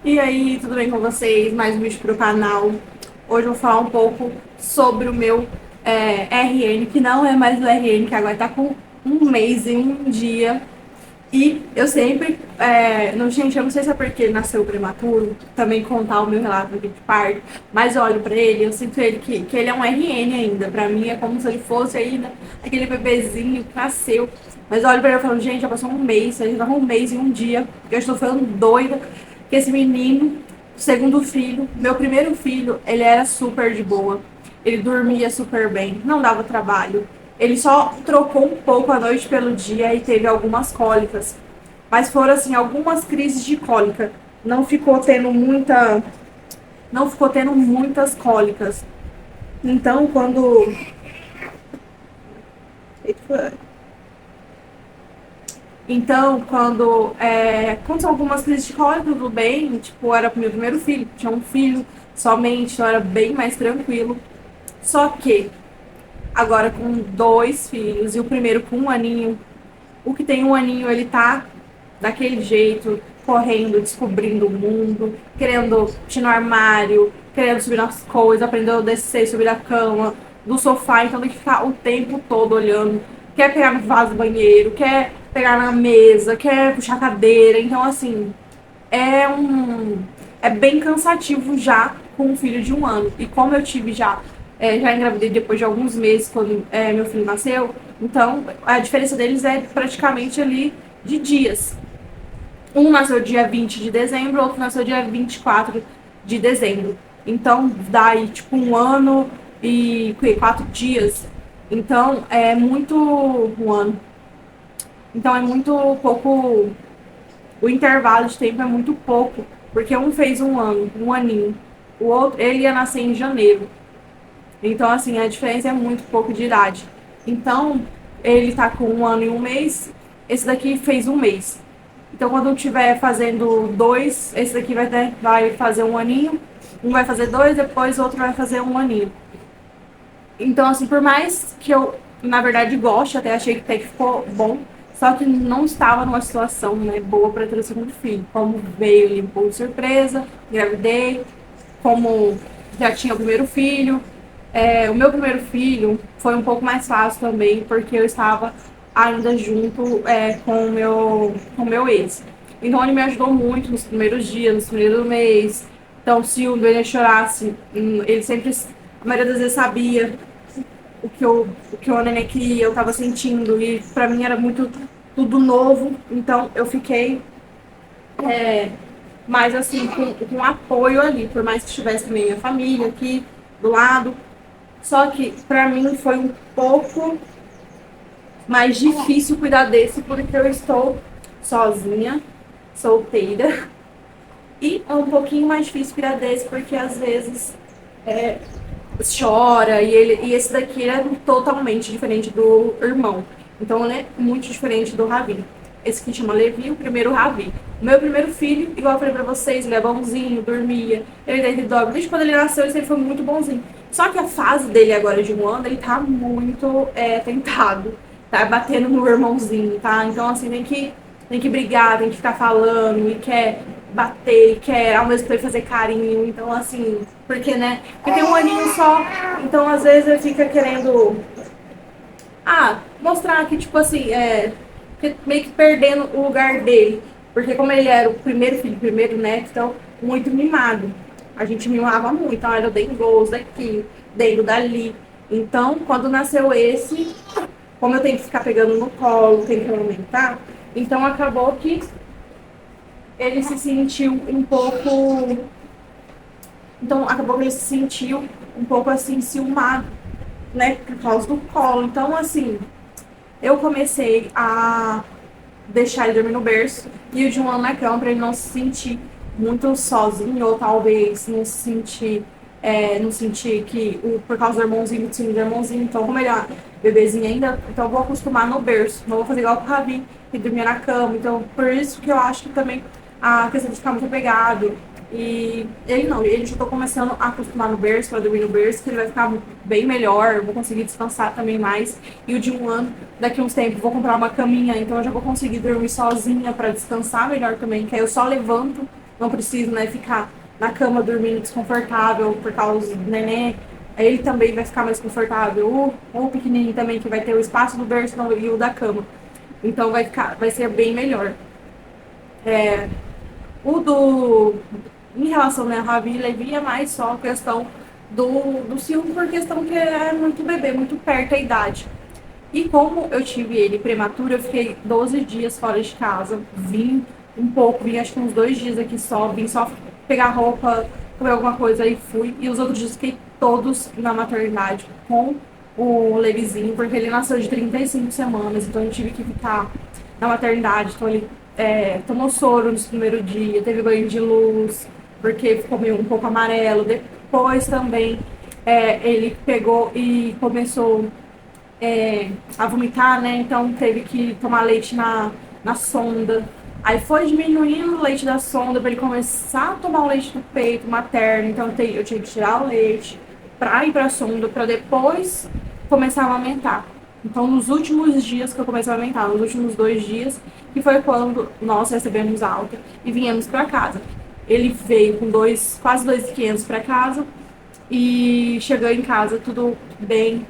E aí, tudo bem com vocês? Mais um vídeo pro canal. Hoje eu vou falar um pouco sobre o meu RN, que não é mais o RN, que agora tá com um mês e um dia. E eu sempre, não, gente, eu não sei se é porque ele nasceu prematuro, também contar o meu relato aqui de parto, mas eu olho pra ele, eu sinto ele que ele é um RN ainda. Pra mim é como se ele fosse ainda aquele bebezinho que nasceu. Mas eu olho pra ele e falo, gente, já passou um mês, a gente tá com um mês e um dia, eu estou ficando doida que esse menino, segundo filho, meu primeiro filho, ele era super de boa. Ele dormia super bem, não dava trabalho. Ele só trocou um pouco a noite pelo dia e teve algumas cólicas. Mas foram assim algumas crises de cólica. Não ficou tendo muita, não ficou tendo muitas cólicas. Então, quando são algumas crises de cólica, tudo bem. Tipo, era pro meu primeiro filho, tinha um filho somente, então era bem mais tranquilo. Só que agora com dois filhos e o primeiro com um aninho, o que tem um aninho, ele tá daquele jeito, correndo, descobrindo o mundo, querendo ir no armário, querendo subir nas coisas, aprendendo a descer, subir na cama, do sofá, então tem que ficar o tempo todo olhando. Quer pegar no vaso do banheiro, quer pegar na mesa, quer puxar a cadeira. Então, assim, é um. É bem cansativo já com um filho de um ano. E como eu tive já engravidei depois de alguns meses, quando meu filho nasceu, então a diferença deles é praticamente ali de dias. Um nasceu dia 20 de dezembro, outro nasceu dia 24 de dezembro. Então, daí, tipo, um ano e 4 dias. Então, é muito. Um ano. Então, é muito pouco. O intervalo de tempo é muito pouco. Porque um fez um ano, um aninho. O outro, ele ia nascer em janeiro. Então, assim, a diferença é muito pouco de idade. Então, ele tá com um ano e um mês, esse daqui fez um mês. Então, quando eu estiver fazendo dois, esse daqui vai fazer um aninho, um vai fazer dois, depois o outro vai fazer um aninho. Então, assim, por mais que eu, na verdade, goste, até achei que até que ficou bom, só que não estava numa situação, né, boa para ter o segundo filho. Como veio ele por surpresa, engravidei, como já tinha o primeiro filho. O meu primeiro filho foi um pouco mais fácil também, porque eu estava ainda junto com o meu ex. Então ele me ajudou muito nos primeiros dias, nos primeiros meses. Então, se o Benê chorasse, ele sempre, a maioria das vezes, sabia o que o neném queria, eu estava sentindo, e para mim era muito tudo novo. Então eu fiquei mais assim, com apoio ali, por mais que tivesse também minha família aqui do lado. Só que para mim foi um pouco mais difícil cuidar desse, porque eu estou sozinha, solteira, e é um pouquinho mais difícil cuidar desse, porque às vezes é, chora, e esse daqui é totalmente diferente do irmão. Então ele é muito diferente do Ravi. Esse que chama Levi, o primeiro Ravi. O meu primeiro filho, igual eu falei pra vocês, ele é bonzinho, dormia, ele deita e dorme. Desde quando ele nasceu, ele sempre foi muito bonzinho. Só que a fase dele agora de um ano, ele tá muito tentado. Tá batendo no irmãozinho, tá? Então, assim, tem que brigar, tem que ficar falando, e quer bater, quer ao mesmo tempo fazer carinho. Então, assim, porque, né? Porque tem um aninho só, então às vezes ele fica querendo mostrar que, tipo assim, meio que perdendo o lugar dele. Porque como ele era o primeiro filho, o primeiro neto, então, muito mimado. A gente mimava muito, então era o dengoso daqui, dengo dali. Então, quando nasceu esse, como eu tenho que ficar pegando no colo, tenho que aumentar, então acabou que ele se sentiu um pouco. Então acabou que ele se sentiu um pouco assim, ciumado, né? Por causa do colo. Então, assim, eu comecei a deixar ele dormir no berço e o de um ano na cama, pra ele não se sentir muito sozinho, ou talvez não sentir que por causa do irmãozinho, do ciúme do irmãozinho. Então, como ele é bebezinho ainda, então eu vou acostumar no berço. Não vou fazer igual com o Ravi, que dormia na cama. Então, por isso que eu acho que também a questão de ficar muito apegado. E ele não, ele já tô começando a acostumar no berço, para dormir no berço, que ele vai ficar bem melhor, eu vou conseguir descansar também mais. E o de um ano, daqui a uns tempos, vou comprar uma caminha, então eu já vou conseguir dormir sozinha para descansar melhor também, que aí eu só levanto não preciso, né, ficar na cama dormindo desconfortável por causa do neném. Ele também vai ficar mais confortável. O pequenininho também, que vai ter o espaço do berço e o da cama. Então vai ser bem melhor. É, o do. Em relação, né, a Ravi e Levi é mais só a questão do ciúme, por questão que é muito bebê, muito perto a idade. E como eu tive ele prematuro, eu fiquei 12 dias fora de casa. Vim um pouco, vim acho que uns 2 dias aqui só, vim só pegar roupa, comer alguma coisa e fui. E os outros dias fiquei todos na maternidade com o Levizinho, porque ele nasceu de 35 semanas, então eu tive que ficar na maternidade. Então ele tomou soro no primeiro dia, teve banho de luz, porque ficou meio um pouco amarelo. Depois também ele pegou e começou a vomitar, né? Então teve que tomar leite na sonda. Aí foi diminuindo o leite da sonda para ele começar a tomar o leite do peito materno. Então eu tinha que tirar o leite para ir para a sonda, para depois começar a amamentar. Então, nos últimos dias que eu comecei a amamentar, nos últimos 2 dias, que foi quando nós recebemos alta e viemos para casa. Ele veio com quase 2.500 para casa e chegou em casa tudo bem,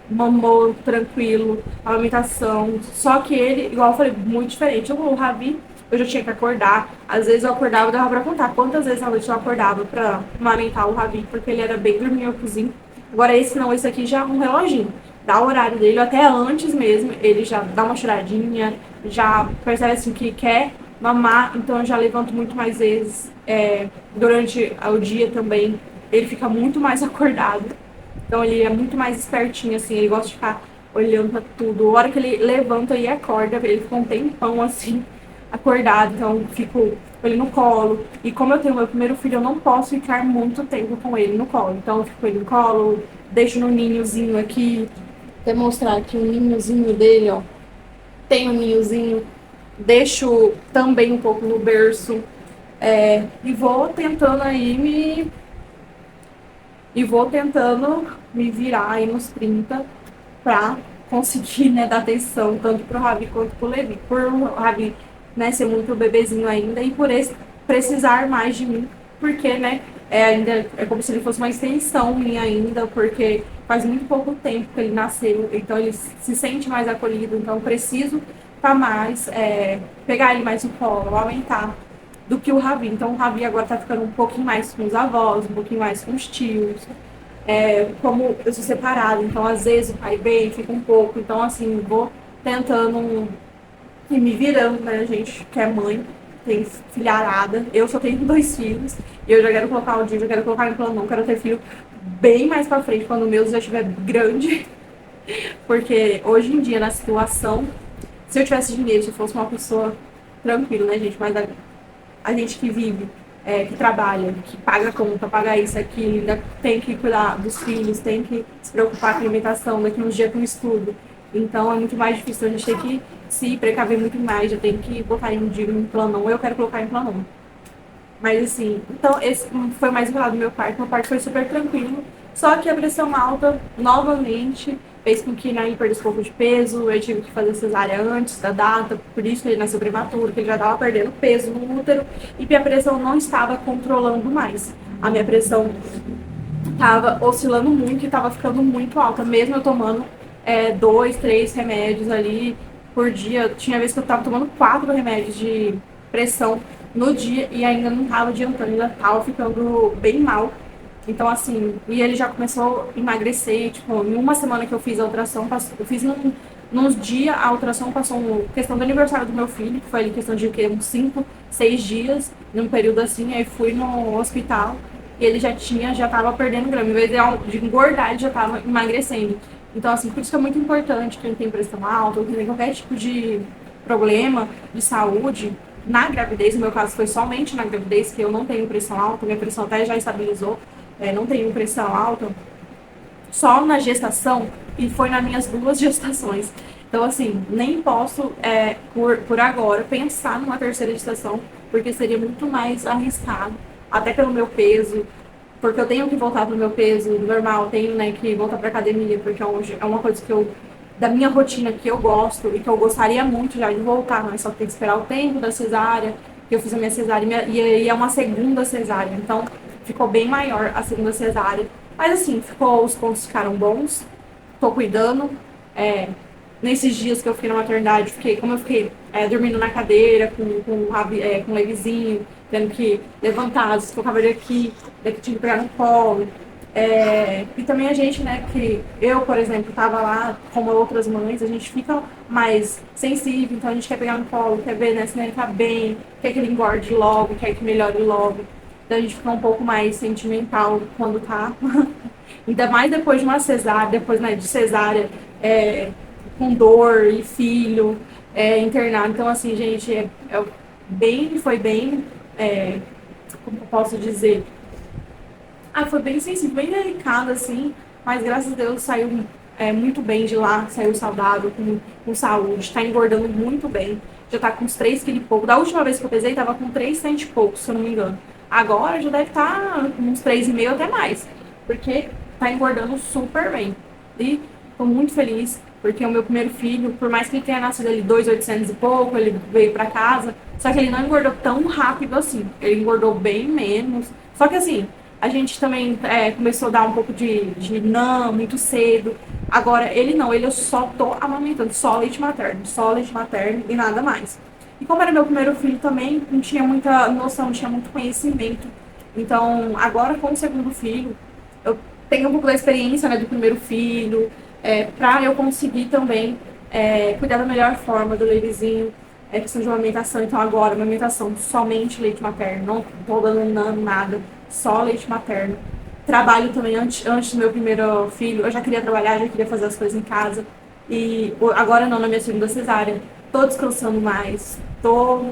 mamou tranquilo, a amamentação. Só que ele, igual eu falei, muito diferente. O Ravi, eu já tinha que acordar. Às vezes eu acordava, dava pra contar quantas vezes à noite eu acordava pra amamentar o Ravi, porque ele era bem dorminhocozinho. Agora esse não, esse aqui já é um reloginho. Dá o horário dele, até antes mesmo, ele já dá uma choradinha, já percebe assim que quer mamar, então eu já levanto muito mais vezes. Durante o dia também, ele fica muito mais acordado. Então ele é muito mais espertinho, assim, ele gosta de ficar olhando pra tudo. A hora que ele levanta e acorda, ele fica um tempão assim, acordado, então eu fico com ele no colo. E como eu tenho meu primeiro filho, eu não posso ficar muito tempo com ele no colo. Então eu fico com ele no colo, deixo no ninhozinho aqui, demonstrar aqui o ninhozinho dele, ó. Tem um ninhozinho, deixo também um pouco no berço. E vou tentando aí me virar aí nos 30 pra conseguir, né, dar atenção tanto pro Ravi quanto pro Levi. Por o Ravi, né, ser muito bebezinho ainda e por esse precisar mais de mim, porque, né, ainda é como se ele fosse uma extensão minha ainda, porque faz muito pouco tempo que ele nasceu, então ele se sente mais acolhido, então preciso tá mais, pegar ele mais no colo, aumentar do que o Ravi. Então o Ravi agora tá ficando um pouquinho mais com os avós, um pouquinho mais com os tios. Como eu sou separada, então às vezes o pai vem, fica um pouco. Então, assim, vou tentando e me virando, né? A gente que é mãe, tem filharada. Eu só tenho 2 filhos e eu já quero colocar o dia, já quero colocar em plano, não quero ter filho bem mais pra frente, quando o meu já estiver grande. Porque hoje em dia, na situação, se eu tivesse dinheiro, se eu fosse uma pessoa tranquila, né, gente? Mas a gente que vive, que trabalha, que paga conta, paga isso, aquilo, ainda tem que cuidar dos filhos, tem que se preocupar com a alimentação, daqui uns dias com o estudo. Então é muito mais difícil, a gente tem que se precaver muito mais, já tem que botar em dia em plano, eu quero colocar em plano. Mas assim, então esse foi mais um lado do meu parto foi super tranquilo. Só que a pressão alta, novamente, fez com que ele perdesse um pouco de peso. Eu tive que fazer cesárea antes da data, por isso ele nasceu prematuro, que ele já estava perdendo peso no útero e minha pressão não estava controlando mais. A minha pressão estava oscilando muito e estava ficando muito alta, mesmo eu tomando 2, 3 remédios ali por dia. Tinha vezes que eu estava tomando 4 remédios de pressão no dia e ainda não estava adiantando, ainda estava ficando bem mal. Então, assim, e ele já começou a emagrecer, tipo, em uma semana que eu fiz a ultrassom, eu fiz nos dias, a ultrassom passou questão do aniversário do meu filho, que foi ali questão de uns 5, 6 dias, num período assim, aí fui no hospital e ele já tava perdendo grama, em vez de engordar, ele já tava emagrecendo. Então, assim, por isso que é muito importante quem tem pressão alta, ou quem tem qualquer tipo de problema de saúde, na gravidez, no meu caso foi somente na gravidez, que eu não tenho pressão alta, minha pressão até já estabilizou, não tenho pressão alta, só na gestação, e foi nas minhas 2 gestações. Então, assim, nem posso, por agora, pensar numa terceira gestação, porque seria muito mais arriscado, até pelo meu peso, porque eu tenho que voltar pro meu peso normal, tenho, né, que voltar pra academia, porque é uma coisa da minha rotina que eu gosto e que eu gostaria muito já de voltar, mas só tem que esperar o tempo da cesárea, que eu fiz a minha cesárea e é uma segunda cesárea, então ficou bem maior a segunda cesárea. Mas assim, os pontos ficaram bons, tô cuidando. É, nesses dias que eu fiquei na maternidade, como eu fiquei dormindo na cadeira, com levezinho, tendo que levantar, às vezes colocava ele aqui, daqui tinha que pegar no colo. E também a gente, né, que eu, por exemplo, tava lá, como outras mães, a gente fica mais sensível, então a gente quer pegar no colo, quer ver, né, se ele tá bem, quer que ele engorde logo, quer que melhore logo. Então a gente fica um pouco mais sentimental quando tá. Ainda mais depois de uma cesárea, depois, né, de cesárea, com dor e filho, internado. Então, assim, gente, foi bem, como eu posso dizer? Foi bem sensível, bem delicado, assim, mas graças a Deus saiu muito bem de lá, saiu saudável, com saúde, tá engordando muito bem, já tá com uns 3 quilos e pouco. Da última vez que eu pesei, tava com 300 e pouco, se eu não me engano. Agora já deve estar com uns 3,5 até mais, porque tá engordando super bem. E tô muito feliz, porque o meu primeiro filho, por mais que ele tenha nascido ali 2.800 e pouco, ele veio pra casa, só que ele não engordou tão rápido assim, ele engordou bem menos. Só que assim, a gente também começou a dar um pouco de não muito cedo. Agora, ele não, eu só tô amamentando, só leite materno e nada mais. E como era meu primeiro filho também, não tinha muita noção, não tinha muito conhecimento. Então, agora com o segundo filho, eu tenho um pouco da experiência, né, do primeiro filho, para eu conseguir também cuidar da melhor forma do levezinho, questão de amamentação. Então, agora, amamentação somente leite materno, não tô dando nada, só leite materno. Trabalho também antes do meu primeiro filho, eu já queria trabalhar, já queria fazer as coisas em casa. E agora não, na minha segunda cesárea, tô descansando mais, tô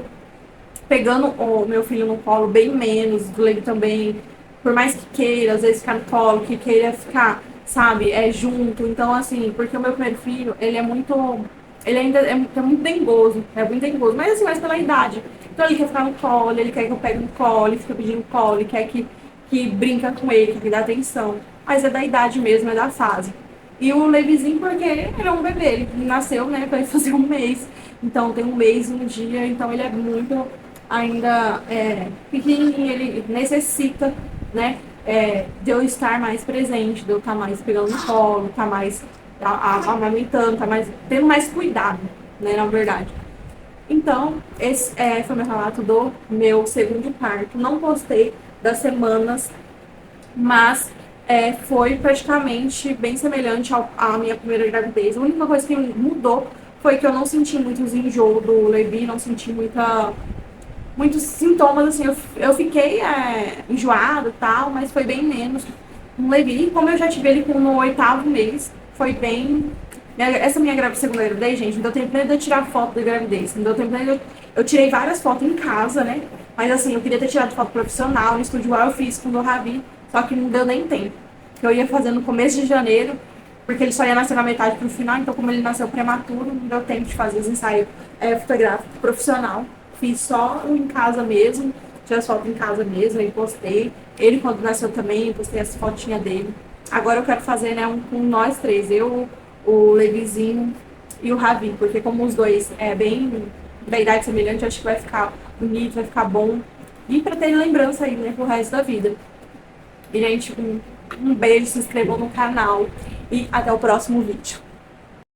pegando o meu filho no colo bem menos, do leite também, por mais que queira, às vezes ficar no colo, que queira ficar, sabe, junto. Então, assim, porque o meu primeiro filho, ele ainda é muito dengoso, mas assim, mais pela idade. Então ele quer ficar no colo, ele quer que eu pegue no colo, ele fica pedindo colo, ele quer que brinca com ele, que dá atenção. Mas é da idade mesmo, é da fase. E o Levizinho, porque ele é um bebê, ele nasceu, né, para ele fazer um mês. Então tem um mês e um dia, então ele é muito ainda pequenininho, ele necessita, né, de eu estar mais presente, de eu estar mais pegando no colo, estar mais amamentando, estar mais, tendo mais cuidado, né, na verdade. Então, esse foi meu relato do meu segundo parto. Não postei das semanas, mas foi praticamente bem semelhante à minha primeira gravidez. A única coisa que mudou foi que eu não senti muitos enjoo do Levi, não senti muitos sintomas, assim, eu fiquei enjoada e tal, mas foi bem menos. No Levi, como eu já tive ele no 8º mês, foi bem. Essa minha segunda gravidez, gente, não deu tempo nem de eu tirar foto da gravidez. Não deu tempo nem de eu tirei várias fotos em casa, né? Mas assim, eu queria ter tirado foto profissional, no estúdio lá eu fiz com o Ravi, só que não deu nem tempo. Que eu ia fazer no começo de janeiro, porque ele só ia nascer na metade pro final, então como ele nasceu prematuro, não deu tempo de fazer os ensaios fotográficos profissional. Fiz só em casa mesmo, tirei as fotos em casa mesmo, aí postei. Ele quando nasceu também, postei as fotinhas dele. Agora eu quero fazer, né, com nós três, eu, o Levizinho e o Ravi, porque como os dois bem da idade semelhante, acho que vai ficar bonito, vai ficar bom. E pra ter lembrança aí, né, pro resto da vida. E, gente, um beijo, se inscrevam no canal e até o próximo vídeo.